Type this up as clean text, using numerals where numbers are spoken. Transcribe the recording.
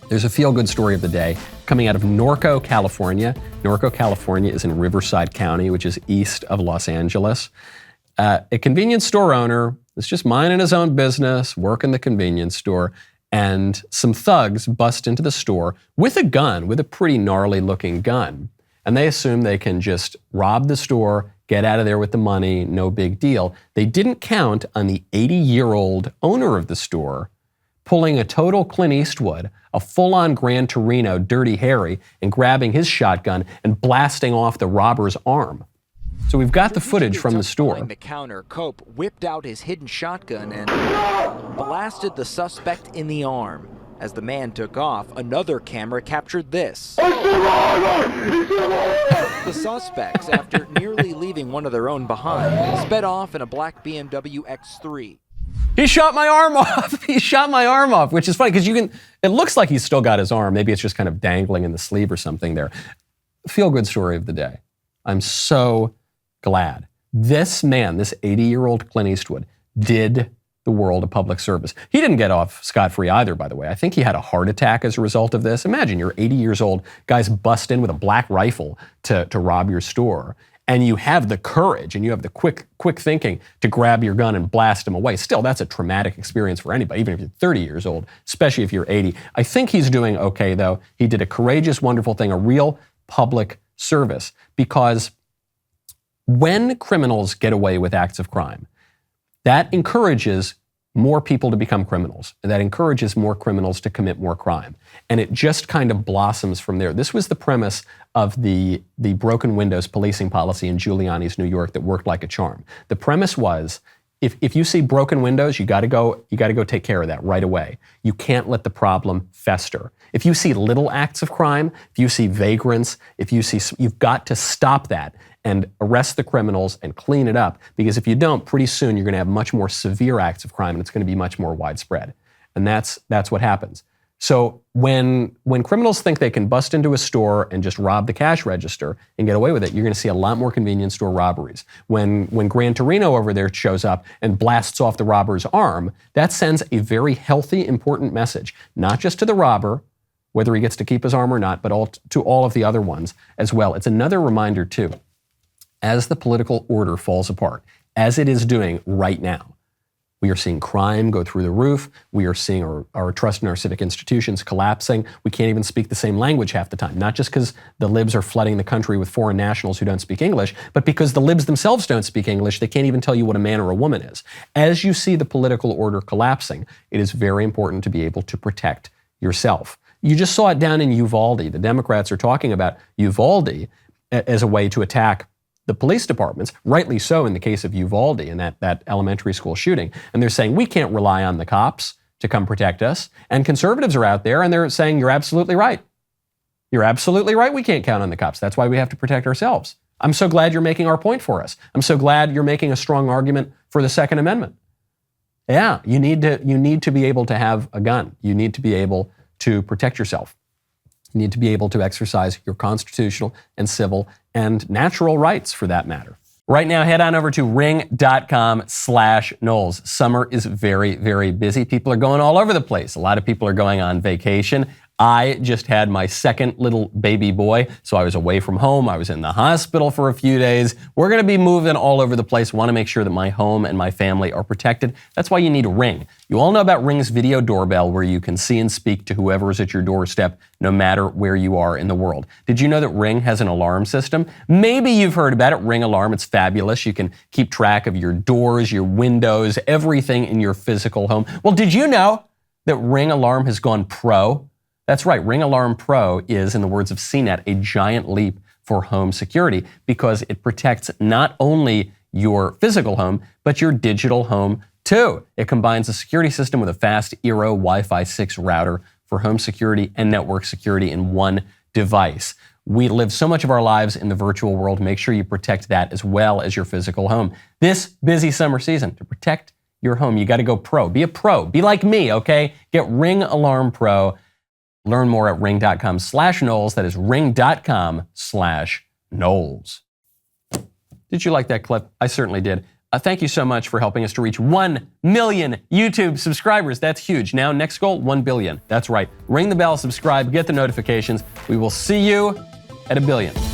There's a feel-good story of the day coming out of Norco, California. Norco, California is in Riverside County, which is east of Los Angeles. A convenience store owner is just minding his own business, working the convenience store, and some thugs bust into the store with a gun, with a pretty gnarly-looking gun. And they assume they can just rob the store, get out of there with the money, no big deal. They didn't count on the 80-year-old owner of the store pulling a total Clint Eastwood, a full-on Gran Torino, Dirty Harry, and grabbing his shotgun and blasting off the robber's arm. So we've got the footage from the store. Behind the counter, Cope whipped out his hidden shotgun and blasted the suspect in the arm. As the man took off, another camera captured this. The suspects, after nearly leaving one of their own behind, sped off in a black BMW X3. He shot my arm off. He shot my arm off, which is funny because it looks like he's still got his arm. Maybe it's just kind of dangling in the sleeve or something there. Feel-good story of the day. I'm so glad. This man, this 80-year-old Clint Eastwood, did the world a public service. He didn't get off scot-free either, by the way. I think he had a heart attack as a result of this. Imagine you're 80 years old, guys bust in with a black rifle to rob your store, and you have the courage and you have the quick thinking to grab your gun and blast him away. Still, that's a traumatic experience for anybody, even if you're 30 years old, especially if you're 80. I think he's doing okay, though. He did a courageous, wonderful thing, a real public service, because when criminals get away with acts of crime, that encourages more people to become criminals, and that encourages more criminals to commit more crime. And it just kind of blossoms from there. This was the premise of the broken windows policing policy in Giuliani's New York that worked like a charm. The premise was, if you see broken windows, you gotta go take care of that right away. You can't let the problem fester. If you see little acts of crime, if you see vagrants, you've got to stop that and arrest the criminals and clean it up, because if you don't, pretty soon you're gonna have much more severe acts of crime and it's gonna be much more widespread. And that's what happens. So when criminals think they can bust into a store and just rob the cash register and get away with it, you're gonna see a lot more convenience store robberies. When Gran Torino over there shows up and blasts off the robber's arm, that sends a very healthy, important message, not just to the robber, whether he gets to keep his arm or not, but to all of the other ones as well. It's another reminder too, as the political order falls apart, as it is doing right now, we are seeing crime go through the roof. We are seeing our trust in our civic institutions collapsing. We can't even speak the same language half the time, not just because the libs are flooding the country with foreign nationals who don't speak English, but because the libs themselves don't speak English. They can't even tell you what a man or a woman is. As you see the political order collapsing, it is very important to be able to protect yourself. You just saw it down in Uvalde. The Democrats are talking about Uvalde as a way to attack the police departments, rightly so in the case of Uvalde and that elementary school shooting. And they're saying, we can't rely on the cops to come protect us. And conservatives are out there and they're saying, you're absolutely right. You're absolutely right. We can't count on the cops. That's why we have to protect ourselves. I'm so glad you're making our point for us. I'm so glad you're making a strong argument for the Second Amendment. Yeah, you need to be able to have a gun. You need to be able to protect yourself. You need to be able to exercise your constitutional and civil and natural rights, for that matter. Right now, head on over to ring.com/Knowles. Summer is very, very busy. People are going all over the place. A lot of people are going on vacation. I just had my second little baby boy, so I was away from home. I was in the hospital for a few days. We're going to be moving all over the place. Want to make sure that my home and my family are protected. That's why you need a Ring. You all know about Ring's video doorbell, where you can see and speak to whoever is at your doorstep, no matter where you are in the world. Did you know that Ring has an alarm system? Maybe you've heard about it. Ring Alarm, it's fabulous. You can keep track of your doors, your windows, everything in your physical home. Well, did you know that Ring Alarm has gone pro? That's right, Ring Alarm Pro is, in the words of CNET, a giant leap for home security, because it protects not only your physical home, but your digital home too. It combines a security system with a fast Eero Wi-Fi 6 router for home security and network security in one device. We live so much of our lives in the virtual world. Make sure you protect that as well as your physical home. This busy summer season, to protect your home, you got to go pro. Be a pro. Be like me, okay? Get Ring Alarm Pro. Learn more at ring.com/Knowles. That is ring.com/Knowles. Did you like that clip? I certainly did. Thank you so much for helping us to reach 1 million YouTube subscribers. That's huge. Now, next goal, 1 billion. That's right. Ring the bell, subscribe, get the notifications. We will see you at 1 billion.